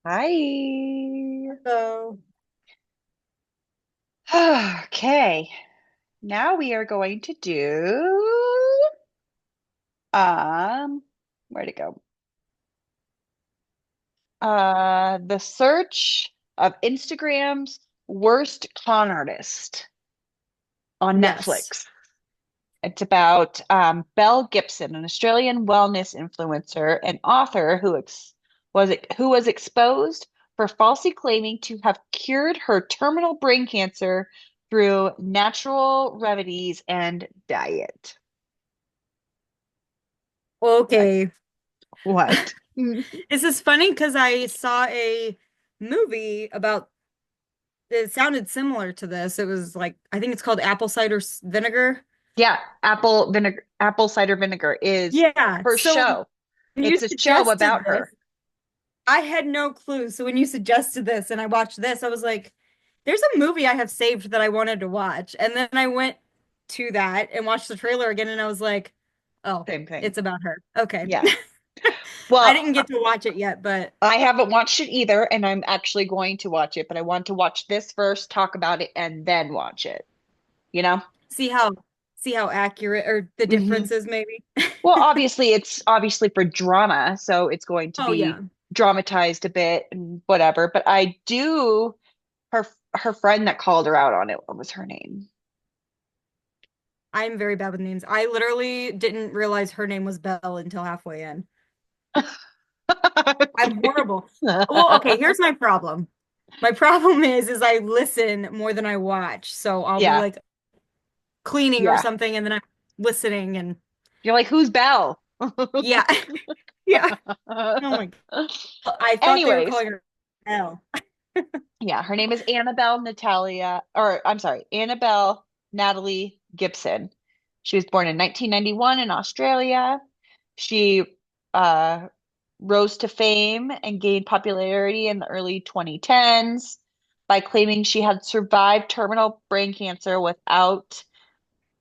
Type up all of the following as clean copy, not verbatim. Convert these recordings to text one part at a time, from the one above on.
Hi. So, Okay. Now we are going to do um where'd it go? The search of Instagram's worst con artist on yes. Netflix. It's about Belle Gibson, an Australian wellness influencer and author who was exposed for falsely claiming to have cured her terminal brain cancer through natural remedies and diet. What? Okay. What? This is funny because I saw a movie about it sounded similar to this. It was like I think it's called Apple Cider Vinegar. Yeah, apple cider vinegar is Yeah. her So show. when you It's a show suggested about this, her. I had no clue. So when you suggested this and I watched this, I was like, there's a movie I have saved that I wanted to watch. And then I went to that and watched the trailer again and I was like, oh, Same thing. it's about her. Okay. Yeah. I Well, didn't get to watch it yet, but I haven't watched it either, and I'm actually going to watch it, but I want to watch this first, talk about it, and then watch it, you know? see how see how accurate or the Hmm. differences maybe. Well, obviously, it's obviously for drama, so it's going to Oh be yeah. dramatized a bit and whatever. But I do, her friend that called her out on it, what was her name? I'm very bad with names. I literally didn't realize her name was Belle until halfway in. I'm Okay. horrible. Well, okay, here's my problem. My problem is I listen more than I watch. So I'll be Yeah, like cleaning or yeah. something and then I'm listening and You're like, who's Belle? yeah. Yeah. Oh my God. I thought they were Anyways, calling her Belle. yeah, her name is Annabelle Natalia, or I'm sorry, Annabelle Natalie Gibson. She was born in 1991 in Australia. She uh, rose to fame and gained popularity in the early 2010s by claiming she had survived terminal brain cancer without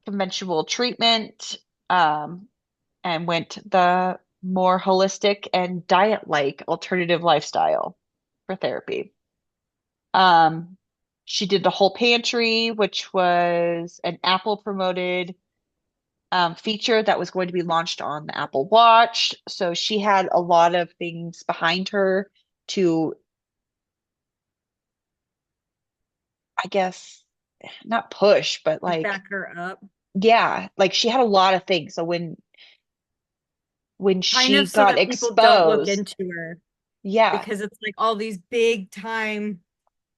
conventional treatment, um, and went the more holistic and diet-like alternative lifestyle for therapy. Um, she did the whole pantry, which was an Apple promoted feature that was going to be launched on the Apple Watch. So she had a lot of things behind her to, I guess, not push, but Like like, back her up. yeah, like she had a lot of things. So when Kind she of so got that people don't look exposed, into her yeah, because it's like all these big time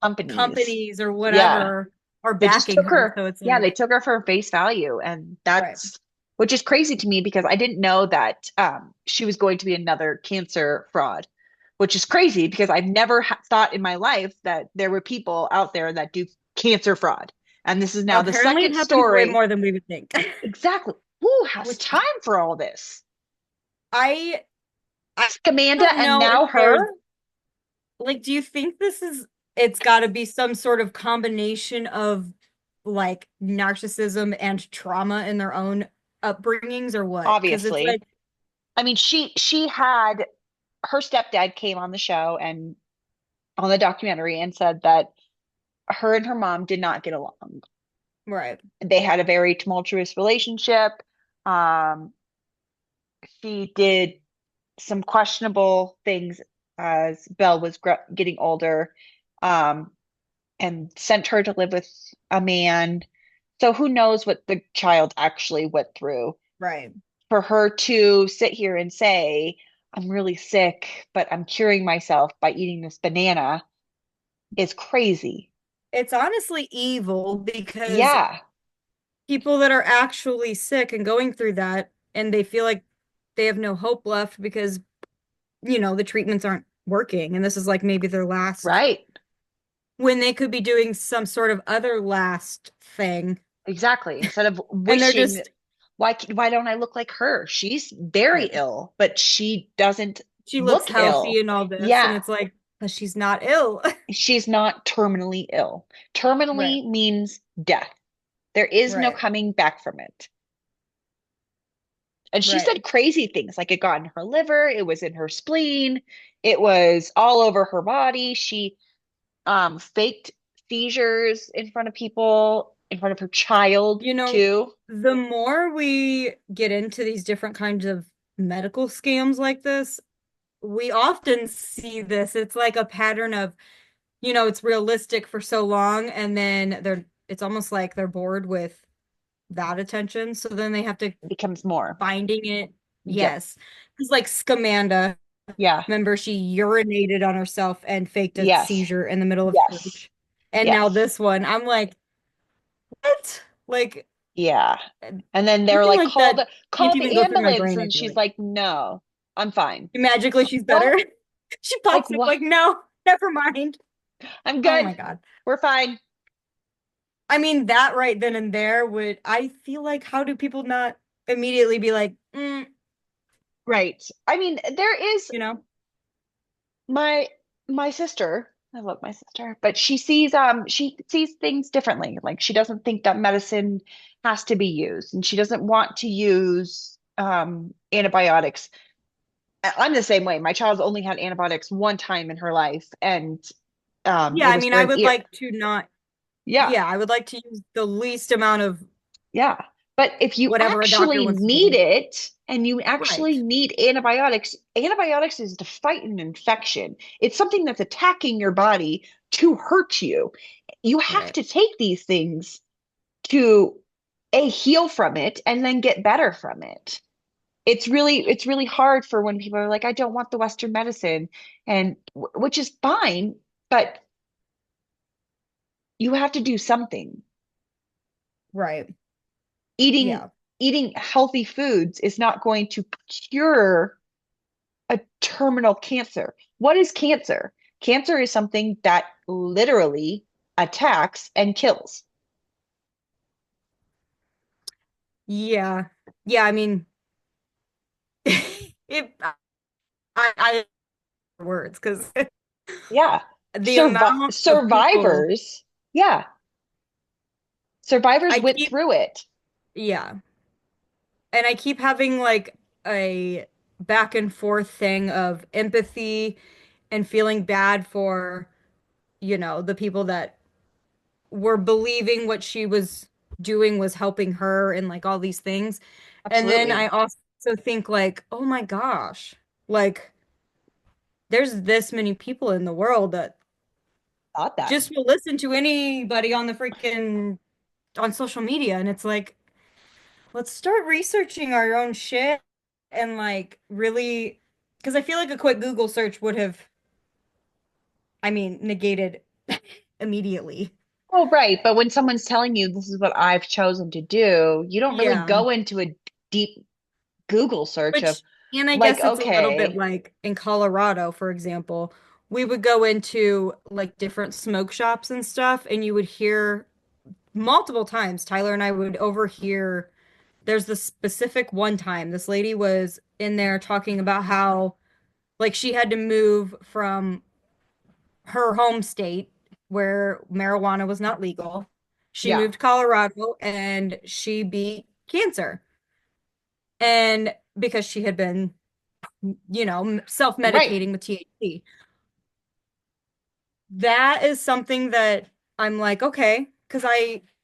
companies, companies or yeah, whatever are they just backing took her. her, So it's yeah, they like, took her for face value, and right. that's which is crazy to me because I didn't know that she was going to be another cancer fraud, which is crazy because I've never thought in my life that there were people out there that do cancer fraud, and this is now the Apparently it second happens way story. more than we would think. Exactly. Who has Which time for all this? I I It's like Amanda don't and know if now there's her. like, do you think this is it's got to be some sort of combination of like narcissism and trauma in their own upbringings or what? Because it's Obviously, like, I mean, she had her stepdad came on the show and on the documentary and said that her and her mom did not get along. right, They had a very tumultuous relationship. Um, she did some questionable things as Belle was getting older, um, and sent her to live with a man. So who knows what the child actually went through? right. For her to sit here and say, I'm really sick, but I'm curing myself by eating this banana is crazy. It's honestly evil because Yeah, people that are actually sick and going through that and they feel like they have no hope left because the treatments aren't working and this is like maybe their last right. when they could be doing some sort of other last thing Exactly. Instead of and they're wishing, just why don't I look like her? She's very right. ill, but she doesn't She looks look healthy ill. and all this and Yeah, it's like but she's not ill. she's not terminally ill. Right. Terminally means death. There is no Right. coming back from it. And she Right. said crazy things like it got in her liver, it was in her spleen, it was all over her body. She faked seizures in front of people, in front of her child You know, too. the more we get into these different kinds of medical scams like this, we often see this. It's like a pattern of, it's realistic for so long, and then it's almost like they're bored with that attention. So then they have to It becomes more. finding it. Yep. Yes. It's like Scamanda. Yeah. Remember, she urinated on herself and faked a Yes. seizure in the middle of Yes. church. And now Yes. this one, I'm like, what? Like, Yeah. And then they're something like, like that can't call even the go through my ambulance. brain, I And feel she's like. like, no, I'm fine. Magically, she's What? better. She Like pops up what? like, no, never mind. I'm Oh good. my God. We're fine. I mean, that right then and there would, I feel like, how do people not immediately be like, Right. I mean, there is you know? my my sister. I love my sister, but she sees things differently. Like she doesn't think that medicine has to be used and she doesn't want to use antibiotics. I'm the same way. My child's only had antibiotics one time in her life and Yeah, it I was mean, for I an would ear. like to not, Yeah. yeah, I would like to use the least amount of Yeah. But if you whatever a doctor actually wants to need do. it and you actually Right, need antibiotics, antibiotics is to fight an infection. It's something that's attacking your body to hurt you. You have right, to take these things to heal from it and then get better from it. It's really hard for when people are like, I don't want the Western medicine, and which is fine, but you have to do something. right. Eating Yeah. eating healthy foods is not going to cure a terminal cancer. What is cancer? Cancer is something that literally attacks and kills. Yeah. Yeah, I mean, if I words because Yeah. the amount of people Survivors, yeah, survivors I went keep, through it. yeah, and I keep having like a back and forth thing of empathy and feeling bad for, the people that were believing what she was doing was helping her and like all these things. And then I Absolutely. also think like, oh my gosh, like there's this many people in the world that Thought that. just will listen to anybody on the freaking on social media. And it's like, let's start researching our own shit and like really, because I feel like a quick Google search would have, I mean, negated immediately. Well, right. But when someone's telling you this is what I've chosen to do, you don't really Yeah. go into a deep Google search of Which, and I like, guess it's a little bit okay, like in Colorado, for example, we would go into like different smoke shops and stuff, and you would hear multiple times, Tyler and I would overhear. There's this specific one time this lady was in there talking about how like she had to move from her home state where marijuana was not legal. She yeah, moved to Colorado and she beat cancer. And because she had been, right. self-medicating with THC. That is something that I'm like, okay, because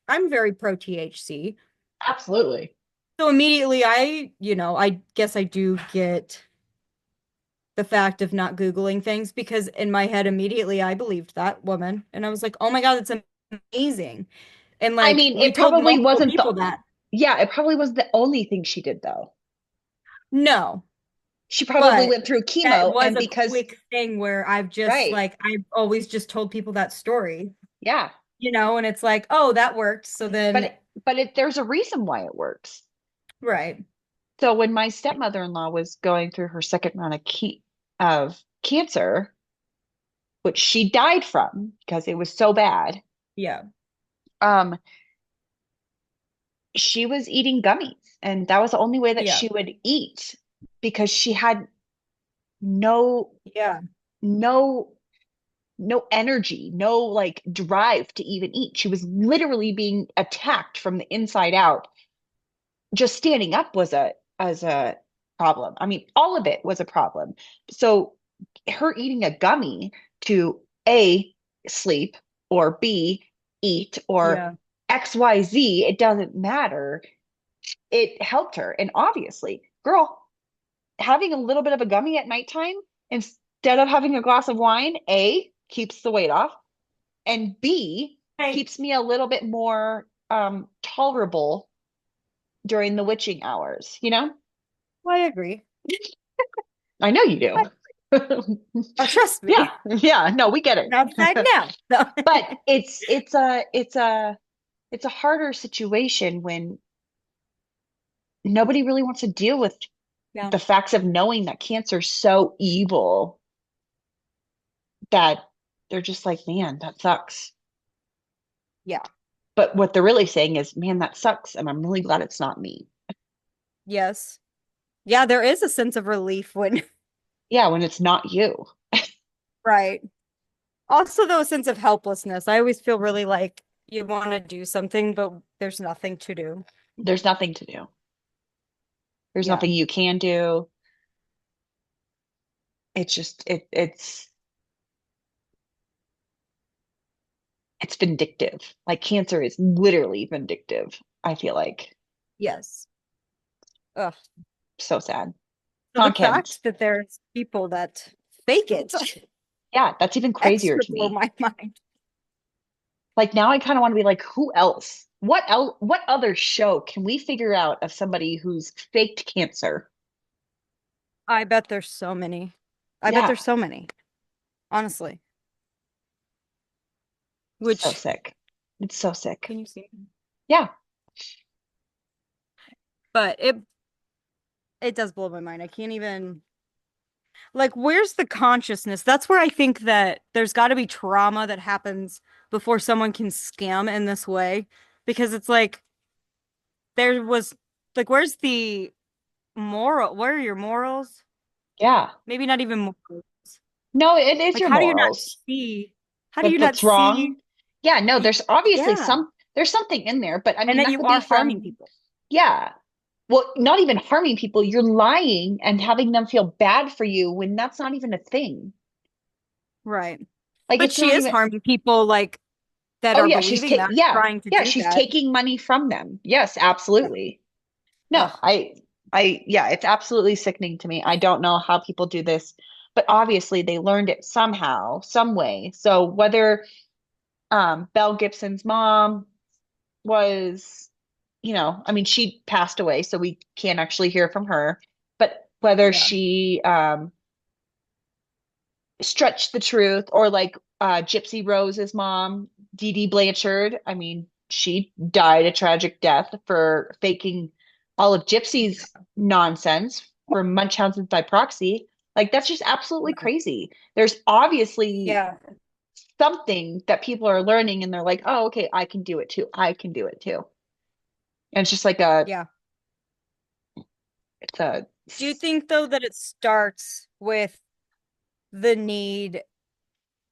I'm very pro THC. Absolutely. So immediately I guess I do get the fact of not Googling things because in my head immediately I believed that woman and I was like, oh my God, it's amazing. And I like mean, we it told probably multiple wasn't the, people that. yeah, it probably was the only thing she did though. No, She probably but went through that chemo was and a because, quick thing where right. I've always just told people that story, Yeah. and it's like, oh, that worked. So then, There's a reason why it works. right. So when my stepmother-in-law was going through her second round of cancer, which she died from because it was so bad, Yeah. um, she was eating gummies, and that was the only way that Yeah. she would eat because she had no Yeah. no no energy, no like drive to even eat. She was literally being attacked from the inside out. Just standing up was as a problem. I mean, all of it was a problem. So her eating a gummy to A, sleep, or B, eat, or Yeah. XYZ, it doesn't matter. It helped her. And obviously, girl, having a little bit of a gummy at nighttime instead of having a glass of wine, A, keeps the weight off, and B, Right. keeps me a little bit more tolerable during the witching hours, you know? Well, I agree. I know you I, do. oh, trust Yeah, me. yeah, no, we get I'm outside it. now. So. But it's a harder situation when nobody really wants to deal with Yeah. the facts of knowing that cancer's so evil that they're just like, man, that sucks. Yeah. But what they're really saying is, man, that sucks, and I'm really glad it's not me. Yes. Yeah, there is a sense of relief when, Yeah, when it's not you. right. Also, though, a sense of helplessness. I always feel really like you want to do something, but there's nothing to do. There's nothing to do. There's Yeah. nothing you can do. It's just it's vindictive. Like cancer is literally vindictive, I feel like. Yes. Ugh. So sad. So the Tonkins. fact that there's people that fake it Yeah, that's even crazier extra to blow me. my mind. Like now I kind of want to be like, who else? What other show can we figure out of somebody who's faked cancer? I bet there's so many. I bet Yeah, there's so many, honestly. so Which sick. It's so sick. can you see? Yeah. But it does blow my mind. I can't even like where's the consciousness? That's where I think that there's got to be trauma that happens before someone can scam in this way because it's like there was like where's the moral? Where are your morals? Yeah. Maybe not even morals. No, it is Like your how do you not morals. see? How do But you not that's wrong. see? Yeah, no, there's obviously Yeah. there's something in there, but I And mean that that you could be are harming from, people. yeah. Well, not even harming people, you're lying and having them feel bad for you when that's not even a thing. Right. Like But it's she not is even, harming people like that oh are yeah, believing that, trying to yeah, do she's that. taking money from them. Yes, absolutely. No, Ugh. yeah, it's absolutely sickening to me. I don't know how people do this, but obviously they learned it somehow, some way. So whether Belle Gibson's mom was, I mean, she passed away, so we can't actually hear from her, but whether Yeah. she stretched the truth or like Gypsy Rose's mom, Dee Dee Blanchard, I mean, she died a tragic death for faking all of Gypsy's nonsense for Munchausen's by proxy. Like that's just absolutely Yeah. crazy. There's obviously Yeah. something that people are learning and they're like, "Oh, okay, I can do it too. I can do it too." And it's just like Yeah. it's a Do you think though that it starts with the need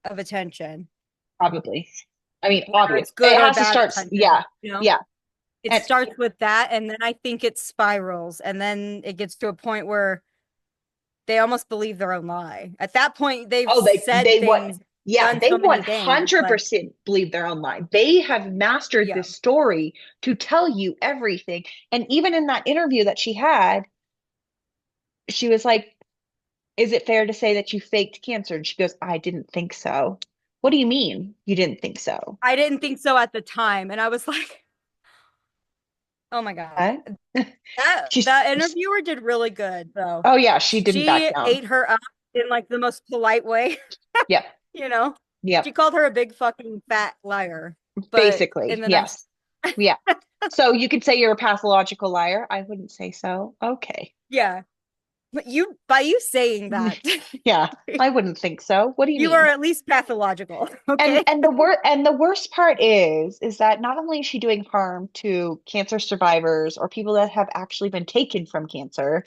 of attention, probably. I mean, whether obvious. it's good It or has to bad start, attention, yeah, you know? yeah. It And starts with that and then I think it spirals and then it gets to a point where they almost believe their own lie. At that point, they've oh, they said they what? things, Yeah, done they so many things. It's like, 100% believe their own lie. They have mastered yeah, this story to tell you everything. And even in that interview that she had, she was like, "Is it fair to say that you faked cancer?" And she goes, "I didn't think so." What do you mean you didn't think so? I didn't think so at the time. And I was like, oh my God. What? That interviewer did really good though. oh yeah, she didn't back She down. ate her up in like the most polite way, Yep, you know. She yep. called her a big fucking fat liar, but in Basically, the nice yes. Yeah. So you could say you're a pathological liar. I wouldn't say so. Okay. yeah. But you by you saying that, Yeah, I wouldn't think so. What do you you are mean? at least pathological, And okay? the worst part is that not only is she doing harm to cancer survivors or people that have actually been taken from cancer,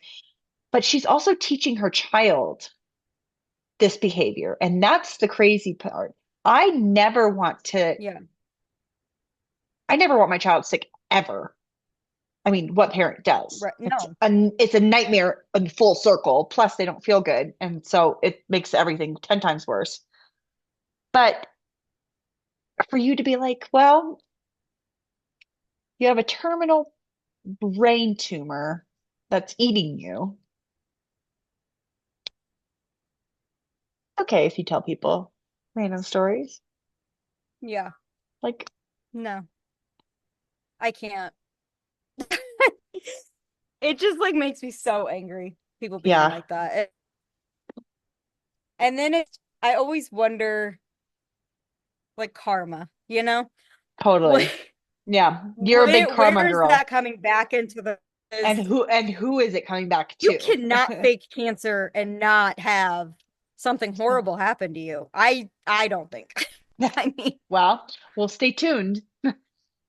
but she's also teaching her child this behavior. And that's the crazy part. I never want to Yeah. I never want my child sick ever. I mean, what parent does? Right. No. It's a nightmare in full circle. Plus, they don't feel good, and so it makes everything 10 times worse. But for you to be like, well, you have a terminal brain tumor that's eating you. Okay, if you tell people random stories, Yeah. like, No. I can't. It just like makes me so angry, people being yeah, like that. And then I always wonder, like karma, you know? What, totally. Yeah, you're a big where karma is that girl. coming back into the is And who is it coming back you to? cannot fake cancer and not have something horrible happen to you. I don't think. I mean, Well, we'll stay tuned.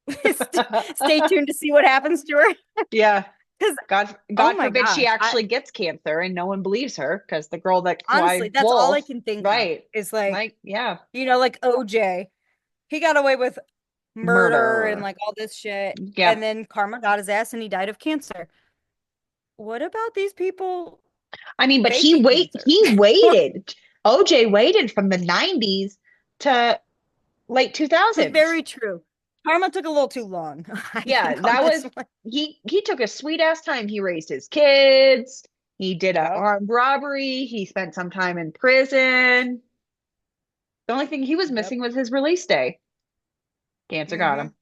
stay tuned to see what happens to her. Yeah. Because oh God my forbid she gosh, I actually gets cancer and no one believes her because the girl that honestly, cried that's all I wolf, can think of right? is like, Like, yeah, like OJ. He got away with murder and murder. like all this shit. And Yep. then karma got his ass and he died of cancer. What about these people I mean, but faking cancer? he waited. OJ waited from the 90s to late 2000s. Very true. Karma took a little too long, I Yeah, think, on that this was one. he took a sweet ass time. He raised his kids. He did a Yep. armed robbery. He spent some time in prison. The only thing he was Yep. missing was his release day. Cancer got Mm-hmm. him.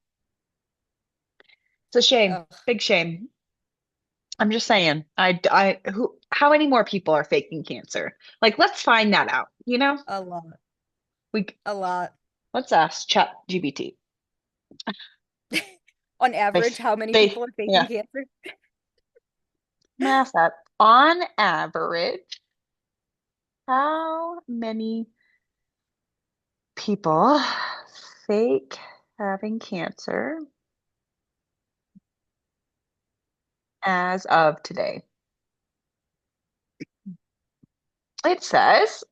It's a shame. Ugh, Big shame. I'm just saying. How many more people are faking cancer? Like, let's find that out. a lot. We A lot. let's ask Chat GBT. On They, average, how many they, people are faking yeah. cancer? Math that. On average, how many people fake having cancer as of today? It says,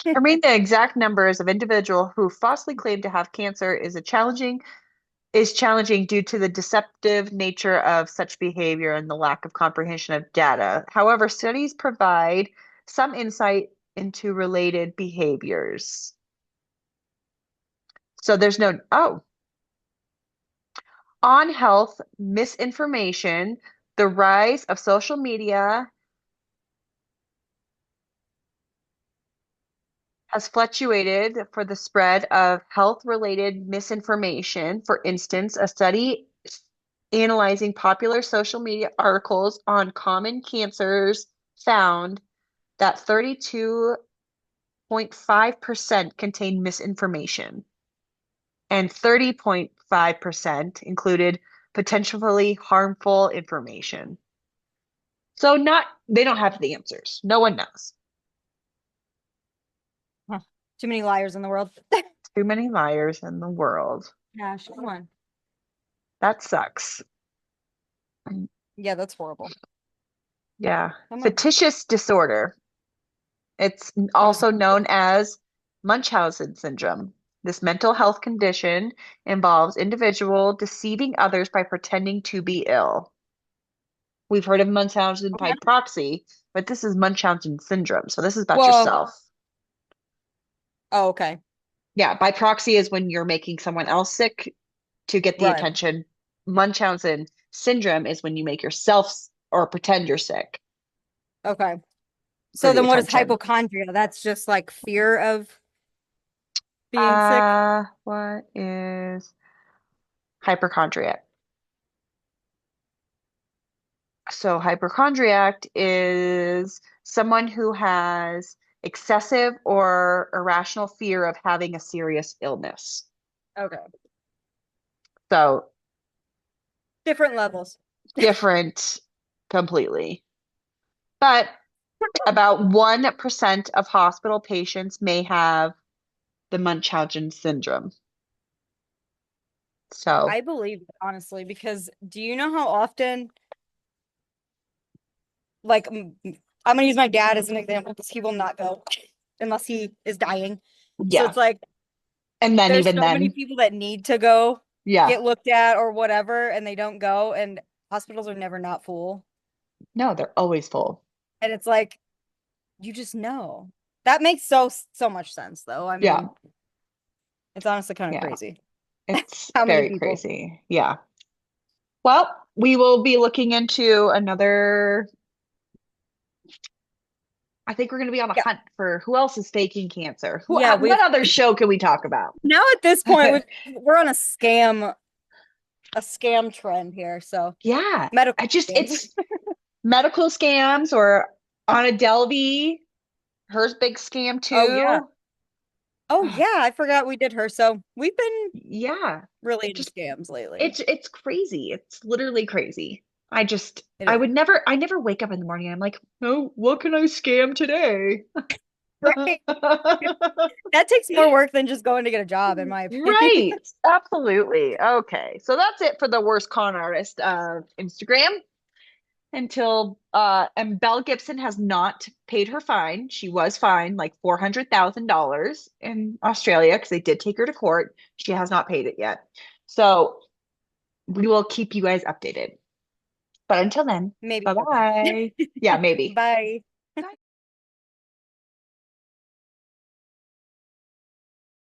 determining the exact numbers of individuals who falsely claim to have cancer is challenging due to the deceptive nature of such behavior and the lack of comprehension of data. However, studies provide some insight into related behaviors. So there's no, oh, on health misinformation, the rise of social media has fluctuated for the spread of health-related misinformation. For instance, a study analyzing popular social media articles on common cancers found that 32.5% contained misinformation and 30.5% included potentially harmful information. So not they don't have the answers. No one knows. Huh. Too many liars in the world. Too many liars in the world. Gosh, come on. That sucks. Yeah, that's horrible. Yeah. Come on. Fictitious disorder. It's Mm. also known as Munchausen syndrome. This mental health condition involves individual deceiving others by pretending to be ill. We've heard of Munchausen by Okay. proxy, but this is Munchausen syndrome. So this is about Well, yourself. oh, okay. Yeah, by proxy is when you're making someone else sick to get the Right. attention. Munchausen syndrome is when you make yourself or pretend you're sick Okay. for So the then what is attention. hypochondria? That's just like fear of being sick. What is hypochondriac? So hypochondriac is someone who has excessive or irrational fear of having a serious illness. Okay. So Different levels. different completely. But about 1% of hospital patients may have the Munchausen syndrome. So, I believe it, honestly, because do you know how often, like, I'm gonna use my dad as an example because he will not go unless he is dying. So yeah. it's like And then There's even so many then, people that need to go yeah, get looked at or whatever, and they don't go, and hospitals are never not full. no, they're always full. And it's like, you just know. That makes so much sense, though. I Yeah, mean, it's honestly kind of yeah, crazy it's how many very people. crazy. Yeah. Well, we will be looking into another. I think we're going to be on a Yeah, hunt for who else is faking cancer. yeah. What other show can we talk about? Now at this point, we're on a scam trend here. So Yeah, medical I just scams. it's medical scams or Anna Delvey, hers big scam Oh yeah. too. Oh Ugh, yeah. I forgot we did her. So we've been yeah, really into just scams lately. it's crazy. It's literally crazy. It I is. would never I never wake up in the morning and I'm like, oh, what can I scam today? Right. That takes more work than just going to get a job, in my opinion. Right. Absolutely. Okay. So that's it for the worst con artist of Instagram until and Belle Gibson has not paid her fine. She was fined like $400,000 in Australia because they did take her to court. She has not paid it yet. So we will keep you guys updated. But until then, Maybe she'll pay. bye-bye. Yeah, maybe. Bye.